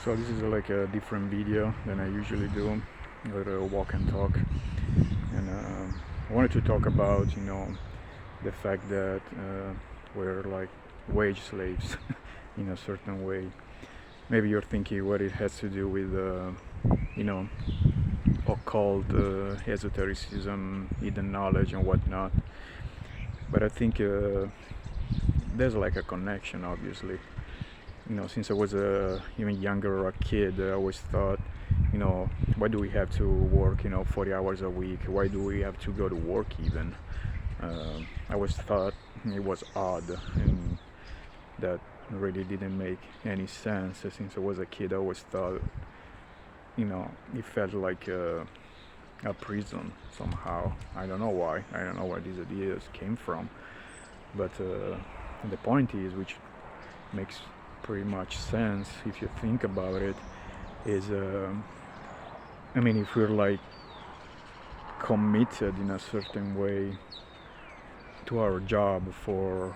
So this is like a different video than I usually do, with a walk and talk. And I wanted to talk about, the fact that we're like wage slaves in a certain way. Maybe you're thinking what it has to do with, you know, occult, esotericism, hidden knowledge, and whatnot. But I think there's like a connection, obviously. Since I was even younger, a kid, I always thought, why do we have to work, 40 hours a week? Why do we have to go to work even? I always thought it was odd, and that really didn't make any sense. Since I was a kid, I always thought, it felt like a prison somehow. I don't know why. I don't know where these ideas came from. But the point is, which makes pretty much sense if you think about it, is if we're like committed in a certain way to our job for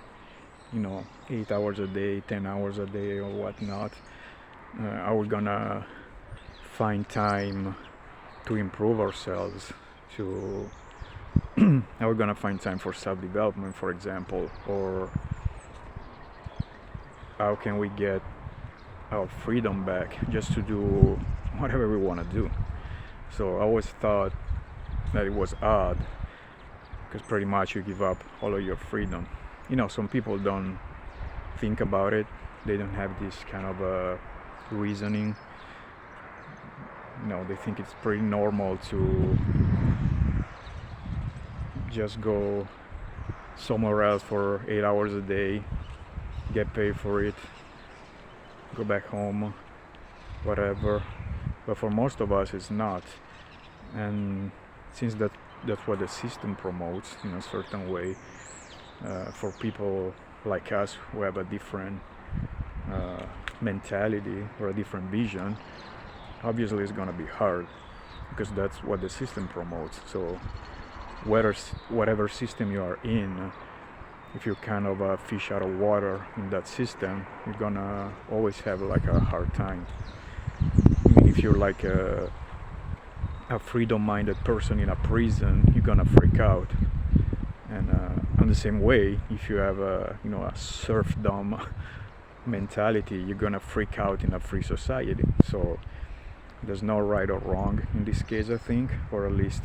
8 hours a day, 10 hours a day, or whatnot, are we gonna find time to improve ourselves? Are we gonna find time for self-development, for example? Or how can we get our freedom back just to do whatever we want to do? So I always thought that it was odd, because pretty much you give up all of your freedom. Some people don't think about it. They don't have this kind of reasoning. They think it's pretty normal to just go somewhere else for 8 hours a day, get paid for it, go back home, whatever. But for most of us, it's not. And since that's what the system promotes in a certain way, for people like us who have a different mentality or a different vision, obviously it's going to be hard, because that's what the system promotes. So whatever system you are in, if you're kind of a fish out of water in that system, you're gonna always have like a hard time. If you're like a freedom-minded person in a prison, you're gonna freak out. And in the same way, if you have a serfdom mentality, you're gonna freak out in a free society. So there's no right or wrong in this case, I think, or at least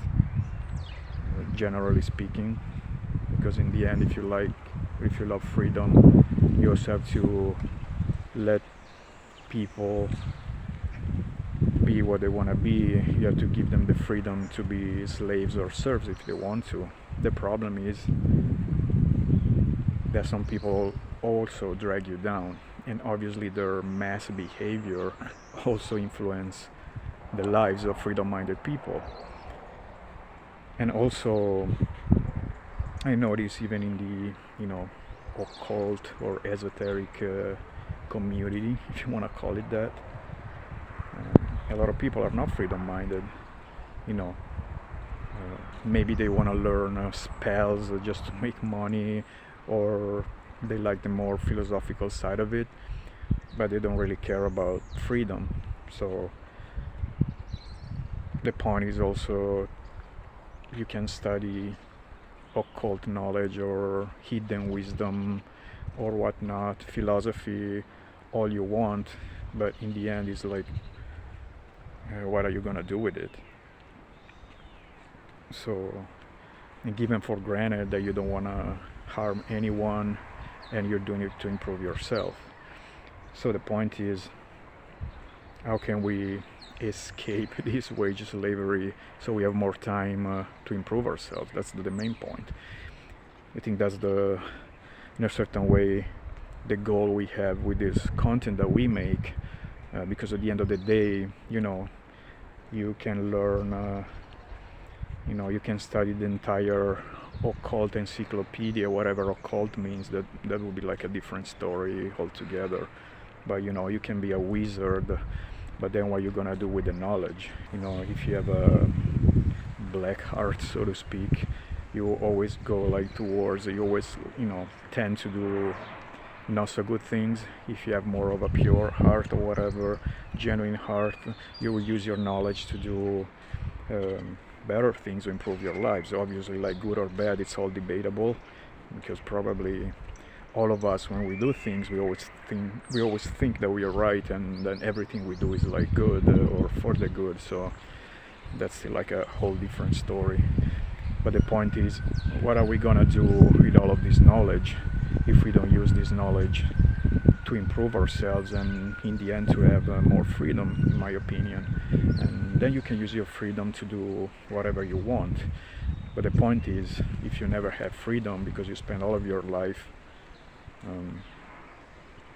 generally speaking, because in the end, if you love freedom, you also have to let people be what they want to be. You have to give them the freedom to be slaves or serfs if they want to. The problem is that some people also drag you down, and obviously their mass behavior also influence the lives of freedom-minded people. And also, I notice even in the occult or esoteric community, if you want to call it that, a lot of people are not freedom-minded. Maybe they want to learn spells just to make money, or they like the more philosophical side of it, but they don't really care about freedom. So the point is also, you can study occult knowledge or hidden wisdom or whatnot, philosophy, all you want, but in the end it's like, what are you gonna do with it? So, and given for granted that you don't want to harm anyone, and you're doing it to improve yourself. So the point is, how can we escape this wage slavery so we have more time to improve ourselves? That's the main point. I think that's in a certain way, the goal we have with this content that we make, because at the end of the day, you can learn, you can study the entire occult encyclopedia, whatever occult means. That would be like a different story altogether. But you can be a wizard, but then what you're gonna do with the knowledge? If you have a black heart, so to speak, you always go like towards, you always tend to do not so good things. If you have more of a pure heart or whatever, genuine heart, you will use your knowledge to do better things to improve your lives. Obviously, like good or bad, it's all debatable, because probably all of us, when we do things, we always think that we are right, and then everything we do is like good or for the good. So that's like a whole different story. But the point is, what are we gonna do with all of this knowledge if we don't use this knowledge to improve ourselves and in the end to have more freedom, in my opinion? And then you can use your freedom to do whatever you want. But the point is, if you never have freedom because you spend all of your life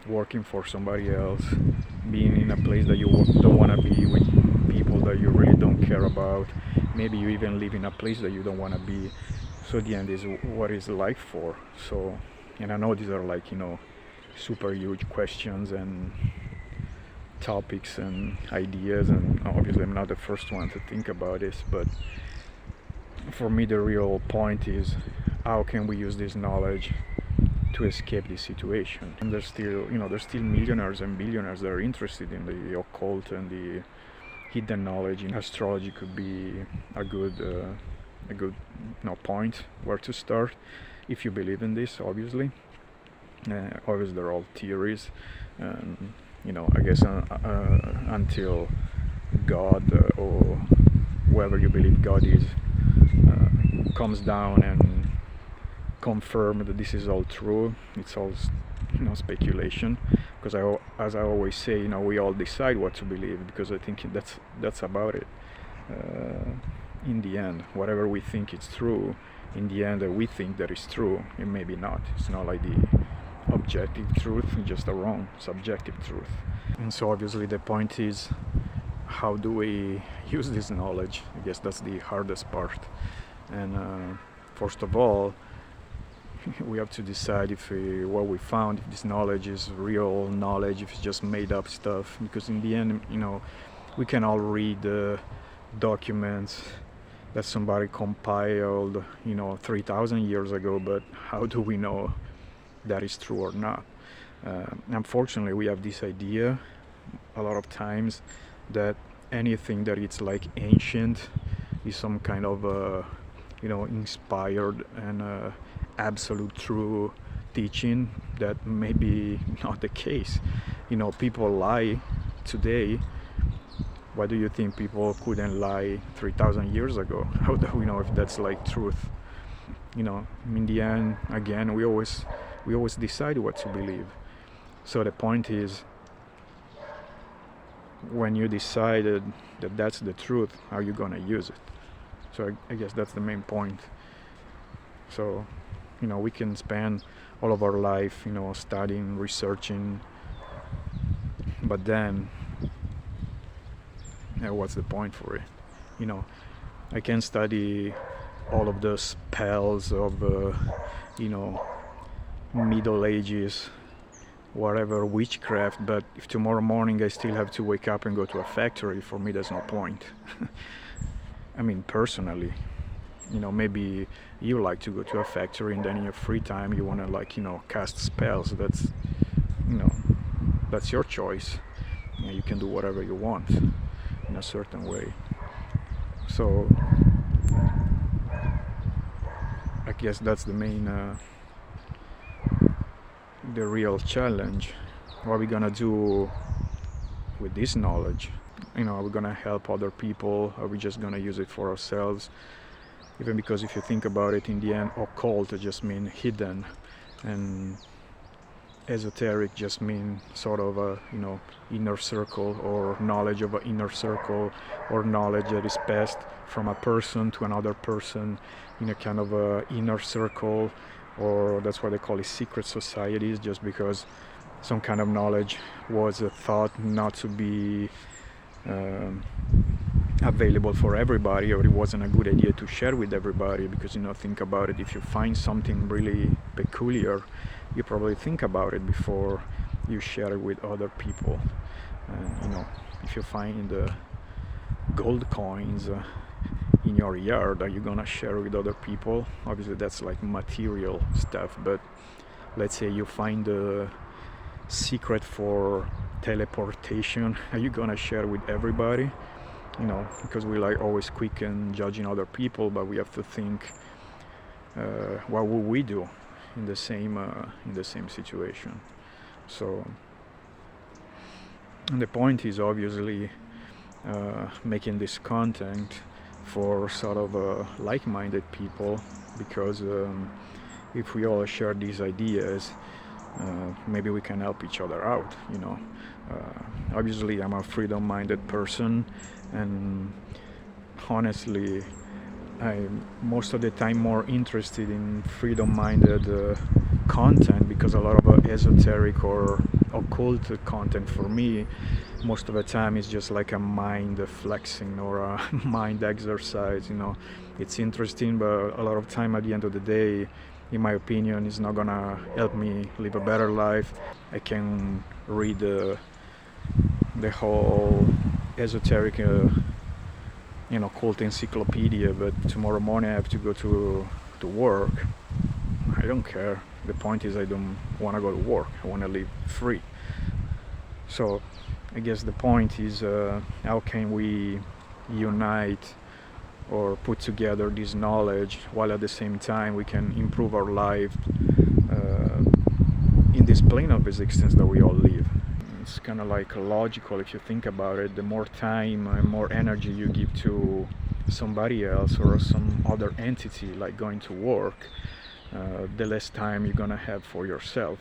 working for somebody else, being in a place that you don't want to be, with people that you really don't care about, maybe you even live in a place that you don't want to be, so the end is, what is life for? So, and I know these are like, super huge questions and topics and ideas, and obviously I'm not the first one to think about this, but for me the real point is, how can we use this knowledge to escape this situation? And there's still millionaires and billionaires that are interested in the occult and the hidden knowledge. And astrology could be a good point where to start if you believe in this. Obviously they're all theories, and I guess until God or whoever you believe God is comes down and confirm that this is all true, it's all speculation. Because as I always say, we all decide what to believe, because I think that's about it. In the end, whatever we think is true, in the end we think that is true, and maybe not. It's not like the objective truth, just a wrong subjective truth. And so obviously the point is, how do we use this knowledge? I guess that's the hardest part. And first of all, we have to decide if what we found, if this knowledge is real knowledge, if it's just made up stuff. Because in the end, we can all read documents that somebody compiled, 3,000 years ago, but how do we know that is true or not? Unfortunately, we have this idea a lot of times that anything that it's like ancient is some kind of inspired and absolute true teaching. That may be not the case. People lie today. Why do you think people couldn't lie 3,000 years ago? How do we know if that's like truth? In the end, again, we always decide what to believe. So the point is, when you decided that that's the truth, how are you gonna use it? So I guess that's the main point. So we can spend all of our life studying, researching, but then what's the point for it? I can study all of the spells of Middle Ages, whatever, witchcraft, but if tomorrow morning I still have to wake up and go to a factory, for me there's no point. I mean, personally, maybe you like to go to a factory, and then in your free time you want to cast spells. That's your choice. You can do whatever you want in a certain way. So I guess that's the main the real challenge. What are we gonna do with this knowledge? Are we gonna help other people? Are we just gonna use it for ourselves? Even because if you think about it, in the end, occult just means hidden, and esoteric just means sort of a inner circle, or knowledge of an inner circle, or knowledge that is passed from a person to another person in a kind of a inner circle, or that's why they call it secret societies, just because some kind of knowledge was thought not to be available for everybody, or it wasn't a good idea to share with everybody. Because think about it, if you find something really peculiar, you probably think about it before you share it with other people. And if you find gold coins in your yard, are you gonna share it with other people? Obviously that's like material stuff, but let's say you find secret for teleportation are you gonna share with everybody? Because we like always quick in judging other people, but we have to think, what would we do in the same situation? So, and the point is obviously making this content for sort of like-minded people, because if we all share these ideas, maybe we can help each other out. Obviously I'm a freedom-minded person, and honestly I'm most of the time more interested in freedom-minded content, because a lot of esoteric or occult content for me most of the time is just like a mind flexing or a mind exercise. It's interesting, but a lot of time at the end of the day, in my opinion, it's not gonna help me live a better life. I can read the whole esoteric cult encyclopedia, but tomorrow morning I have to go to work. I don't care. The point is I don't want to go to work. I want to live free. So I guess the point is, how can we unite or put together this knowledge while at the same time we can improve our life in this plane of existence that we all live. It's kind of like logical if you think about it. The more time and more energy you give to somebody else or some other entity, like going to work, the less time you're gonna have for yourself.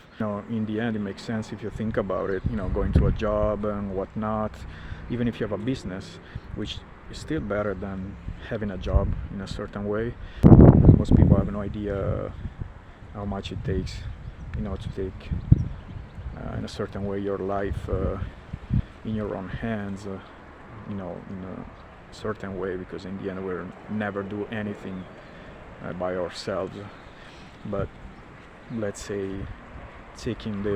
In the end, it makes sense if you think about it. Going to a job and whatnot, even if you have a business, which is still better than having a job in a certain way. Most people have no idea how much it takes, to take in a certain way your life in your own hands, in a certain way, because in the end we'll never do anything by ourselves. But let's say taking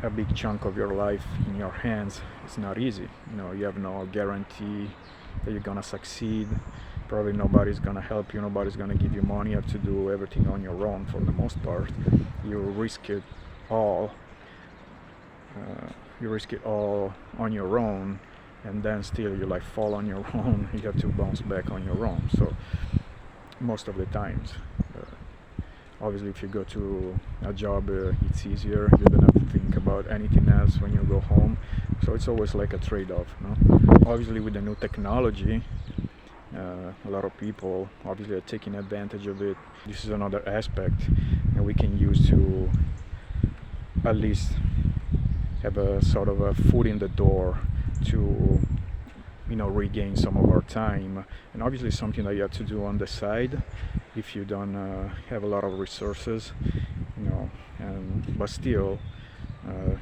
a big chunk of your life in your hands, it's not easy. You have no guarantee that you're gonna succeed. Probably nobody's gonna help you, nobody's gonna give you money. You have to do everything on your own for the most part. You risk it all. On your own, and then still you fall on your own. You have to bounce back on your own. So most of the times, obviously if you go to a job, it's easier. You don't have to think about anything else when you go home. So it's always like a trade-off. Obviously with the new technology, a lot of people obviously are taking advantage of it. This is another aspect that we can use to at least have a sort of a foot in the door to regain some of our time. And obviously something that you have to do on the side if you don't have a lot of resources, but still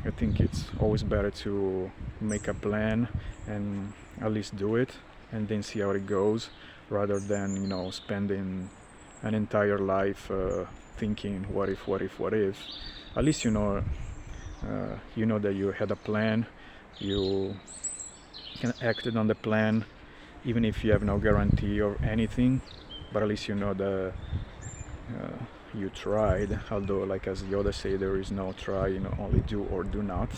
I think it's always better to make a plan and at least do it and then see how it goes, rather than spending an entire life thinking what if. At least you know that you had a plan, you can act on the plan, even if you have no guarantee or anything, but at least you know that you tried. Although, like as the others say, there is no try, only do or do not.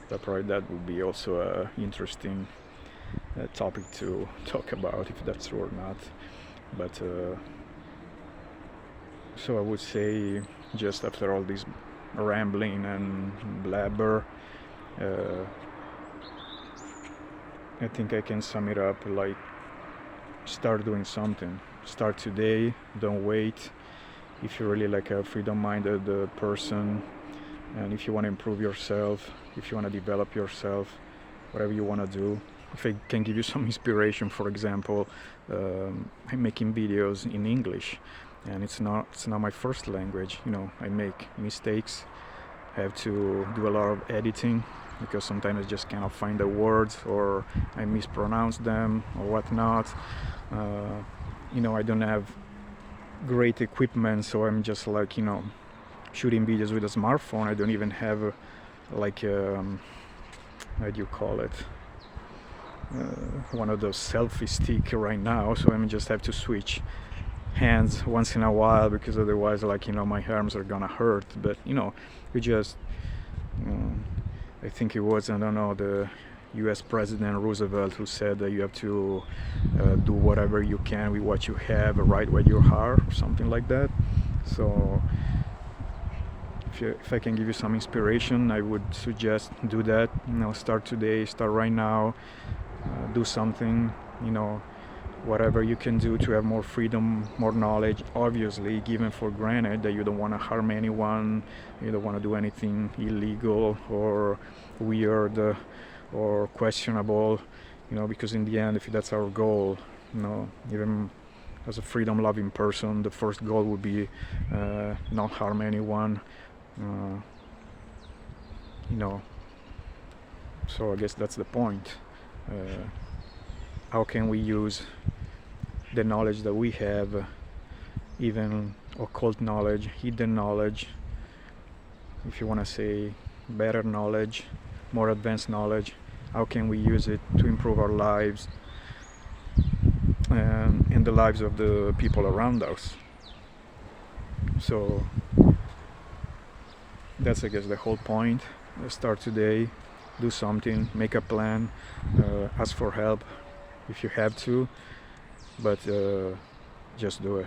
But probably that would be also an interesting topic to talk about, if that's true or not. But so I would say, just after all this rambling and blabber, I think I can sum it up like, start doing something. Start today, don't wait. If you're really like a freedom-minded person, and if you want to improve yourself, if you want to develop yourself, whatever you want to do. If I can give you some inspiration, for example, I'm making videos in English, and it's not my first language. I make mistakes. I have to do a lot of editing, because sometimes I just cannot find the words, or I mispronounce them or whatnot. I don't have great equipment, so I'm just like shooting videos with a smartphone. I don't even have how do you call it, one of those selfie stick right now, so I just have to switch hands once in a while, because otherwise my arms are gonna hurt. But you just I think it was, I don't know, the US President Roosevelt who said that you have to do whatever you can with what you have, right with your heart, or something like that. So if I can give you some inspiration, I would suggest do that. Start today, start right now, do something, whatever you can do to have more freedom, more knowledge. Obviously, given for granted that you don't want to harm anyone, you don't want to do anything illegal or weird or questionable, because in the end, if that's our goal, even as a freedom-loving person, the first goal would be not harm anyone. So I guess that's the point. How can we use the knowledge that we have, even occult knowledge, hidden knowledge, if you want to say better knowledge, more advanced knowledge, how can we use it to improve our lives and the lives of the people around us? So that's, I guess, the whole point. Start today, do something, make a plan, ask for help if you have to, but just do it.